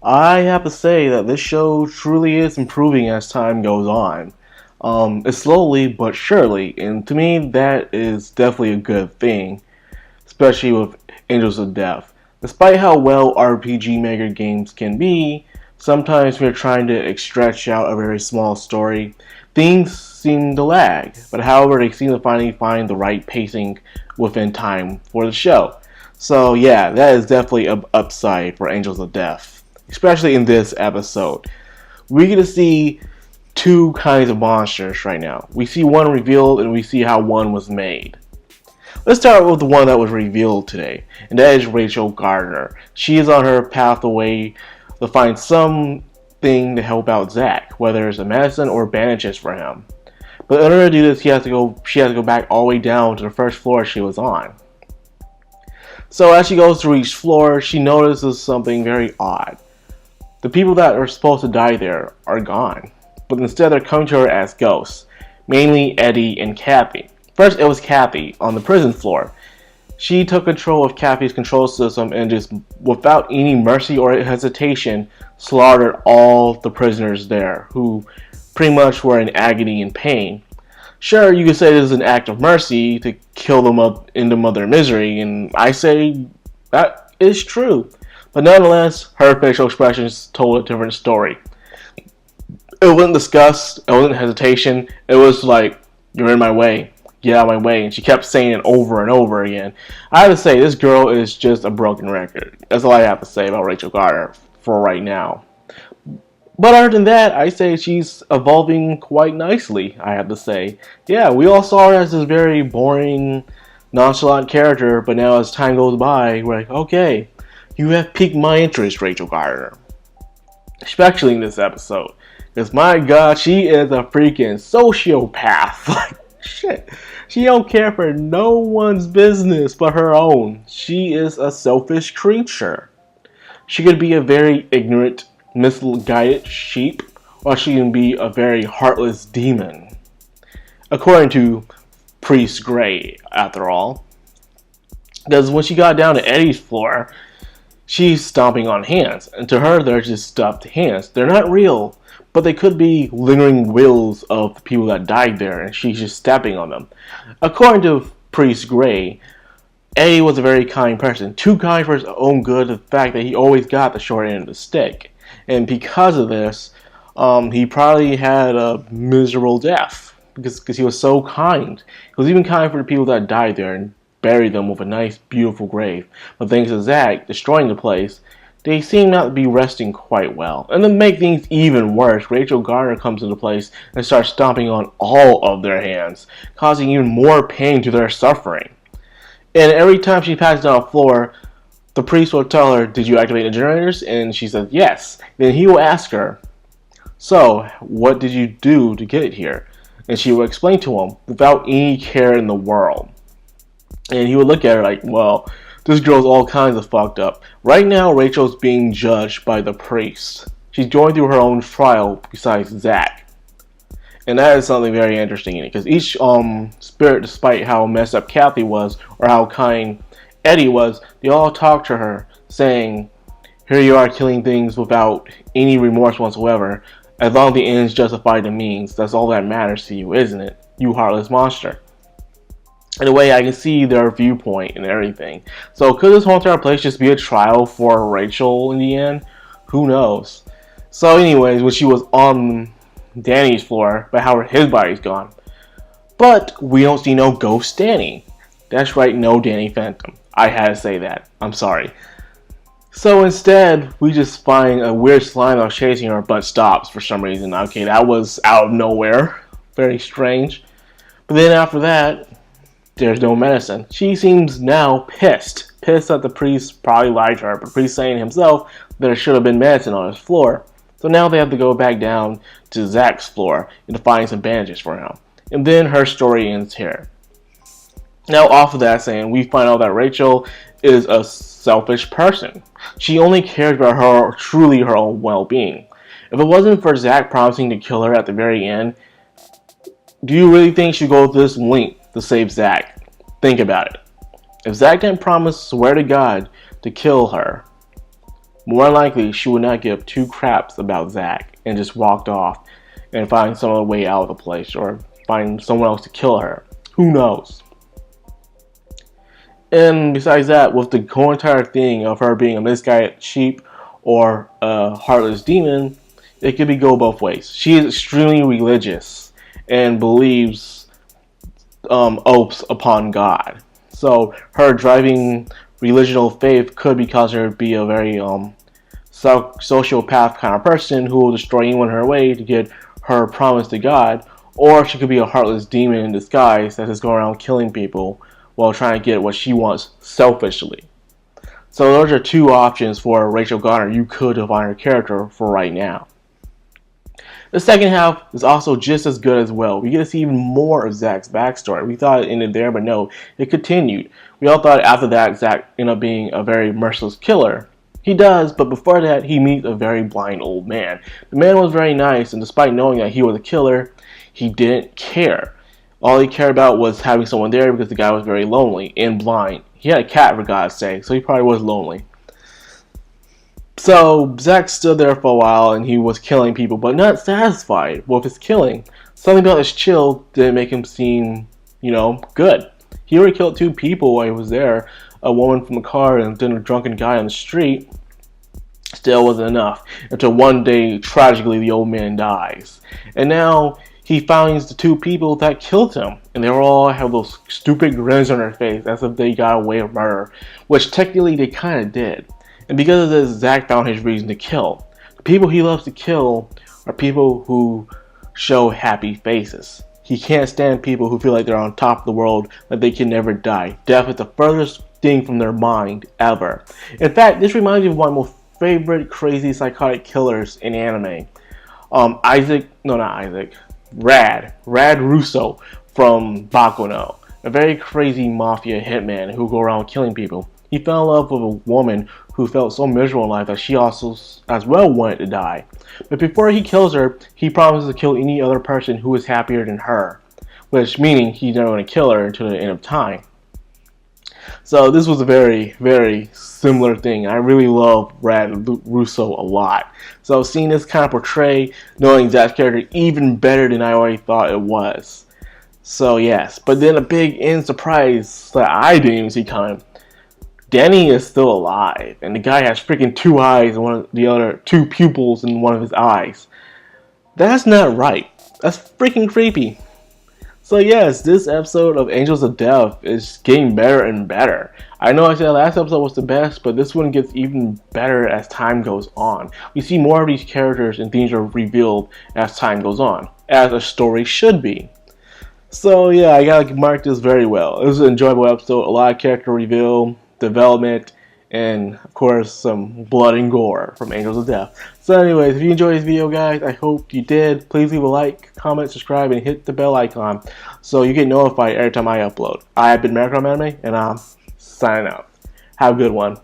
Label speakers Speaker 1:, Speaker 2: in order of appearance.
Speaker 1: I have to say that this show truly is improving as time goes on. It's slowly but surely, and to me, that is definitely a good thing, especially with Angels of Death. Despite how well RPG Maker games can be, sometimes when you're trying to stretch out a very small story, things seem to lag. But however, they seem to finally find the right pacing within time for the show. So yeah, that is definitely an upside for Angels of Death, especially in this episode. We get to see two kinds of monsters right now. We see one revealed and we see how one was made. Let's start with the one that was revealed today, and that is Rachel Gardner. She is on her pathway to find something to help out Zach, whether it's a medicine or bandages for him. But in order to do this, she has to go back all the way down to the first floor she was on. So as she goes through each floor, she notices something very odd. The people that are supposed to die there are gone, but instead they're coming to her as ghosts, mainly Eddie and Kathy. First, it was Kathy on the prison floor. She took control of Kathy's control system and just, without any mercy or hesitation, slaughtered all the prisoners there, who pretty much were in agony and pain. Sure, you could say this is an act of mercy to kill them up into their misery, and I say that is true. But nonetheless, her facial expressions told a different story. It wasn't disgust, it wasn't hesitation, it was like, you're in my way. Get out of my way, and she kept saying it over and over again. I have to say, this girl is just a broken record. That's all I have to say about Rachel Gardner for right now. But other than that, I say she's evolving quite nicely, I have to say. Yeah, we all saw her as this very boring, nonchalant character, but now as time goes by, we're like, okay, you have piqued my interest, Rachel Gardner. Especially in this episode. Because my god, she is a freaking sociopath. Like, shit. She don't care for no one's business but her own. She is a selfish creature. She could be a very ignorant, misguided sheep, or she can be a very heartless demon. According to Priest Gray, after all. Because when she got down to Eddie's floor, she's stomping on hands. And to her, they're just stuffed hands. They're not real, but they could be lingering wills of the people that died there, and she's just stepping on them. According to Priest Gray, Eddie was a very kind person. Too kind for his own good, the fact that he always got the short end of the stick. And because of this, he probably had a miserable death. Because he was so kind. He was even kind for the people that died there and buried them with a nice, beautiful grave. But thanks to Zach destroying the place, they seem not to be resting quite well. And to make things even worse, Rachel Gardner comes into place and starts stomping on all of their hands, causing even more pain to their suffering. And every time she passes down the floor, the priest will tell her, did you activate the generators? And she says, yes. Then he will ask her, so, what did you do to get it here? And she will explain to him without any care in the world. And he would look at her like, well, this girl's all kinds of fucked up. Right now, Rachel's being judged by the priest. She's going through her own trial besides Zach. And that is something very interesting in it. Because each spirit, despite how messed up Kathy was, or how kind Eddie was, they all talked to her, saying, here you are killing things without any remorse whatsoever. As long as the ends justify the means, that's all that matters to you, isn't it? You heartless monster. In a way, I can see their viewpoint and everything. So could this whole entire place just be a trial for Rachel in the end? Who knows? So anyways, when she was on Danny's floor, but how his body's gone. But we don't see no ghost Danny. That's right, no Danny Phantom. I had to say that. I'm sorry. So instead, we just find a weird slime that was chasing her but stops for some reason. Okay, that was out of nowhere. Very strange. But then after that, there's no medicine. She seems now pissed. Pissed that the priest probably lied to her, but the priest saying himself that there should have been medicine on his floor. So now they have to go back down to Zach's floor and to find some bandages for him. And then her story ends here. Now off of that saying, we find out that Rachel is a selfish person. She only cares about her own well-being. If it wasn't for Zach promising to kill her at the very end, do you really think she'd go to this length to save Zach? Think about it. If Zach didn't promise, swear to God, to kill her, more than likely she would not give two craps about Zack and just walked off and find some other way out of the place or find someone else to kill her. Who knows? And besides that, with the whole entire thing of her being a misguided sheep or a heartless demon, it could be go both ways. She is extremely religious and believes oaths upon God. So her driving religional faith could be causing her to be a very sociopath kind of person who will destroy anyone in her way to get her promise to God, or she could be a heartless demon in disguise that is going around killing people while trying to get what she wants selfishly. So those are two options for Rachel Garner you could define her character for right now. The second half is also just as good as well. We get to see even more of Zack's backstory. We thought it ended there, but no, it continued. We all thought after that Zack ended up being a very merciless killer. He does, but before that he meets a very blind old man. The man was very nice, and despite knowing that he was a killer, he didn't care. All he cared about was having someone there because the guy was very lonely and blind. He had a cat, for God's sake, so he probably was lonely. So Zack stood there for a while and he was killing people, but not satisfied with his killing. Something about his chill didn't make him seem, good. He already killed two people while he was there, a woman from a car and then a drunken guy on the street. Still wasn't enough, until one day, tragically, the old man dies. And now he finds the two people that killed him, and they all have those stupid grins on their face as if they got away with murder, which technically they kind of did. And because of this, Zack found his reason to kill. The people he loves to kill are people who show happy faces. He can't stand people who feel like they're on top of the world, that they can never die. Death is the furthest thing from their mind ever. In fact, this reminds me of one of my favorite crazy psychotic killers in anime. Rad Russo from Bakuno. A very crazy mafia hitman who go around killing people. He fell in love with a woman who felt so miserable in life that she also as well wanted to die. But before he kills her, he promises to kill any other person who is happier than her. Which meaning he's never going to kill her until the end of time. So this was a very, very similar thing. I really love Rad Russo a lot. So seeing this kind of portray, knowing Zack's character even better than I already thought it was. So yes, but then a big end surprise that I didn't even see coming. Danny is still alive, and the guy has freaking two eyes and the other two pupils in one of his eyes. That's not right. That's freaking creepy. So yes, this episode of Angels of Death is getting better and better. I know I said the last episode was the best, but this one gets even better as time goes on. We see more of these characters and things are revealed as time goes on, as a story should be. So yeah, I gotta mark this very well. It was an enjoyable episode, a lot of character reveal, development, and of course some blood and gore from Angels of Death. So anyways, if you enjoyed this video guys, I hope you did. Please leave a like, comment, subscribe, and hit the bell icon so you get notified every time I upload. I have been Madcrownxox, and I'm signing out. Have a good one.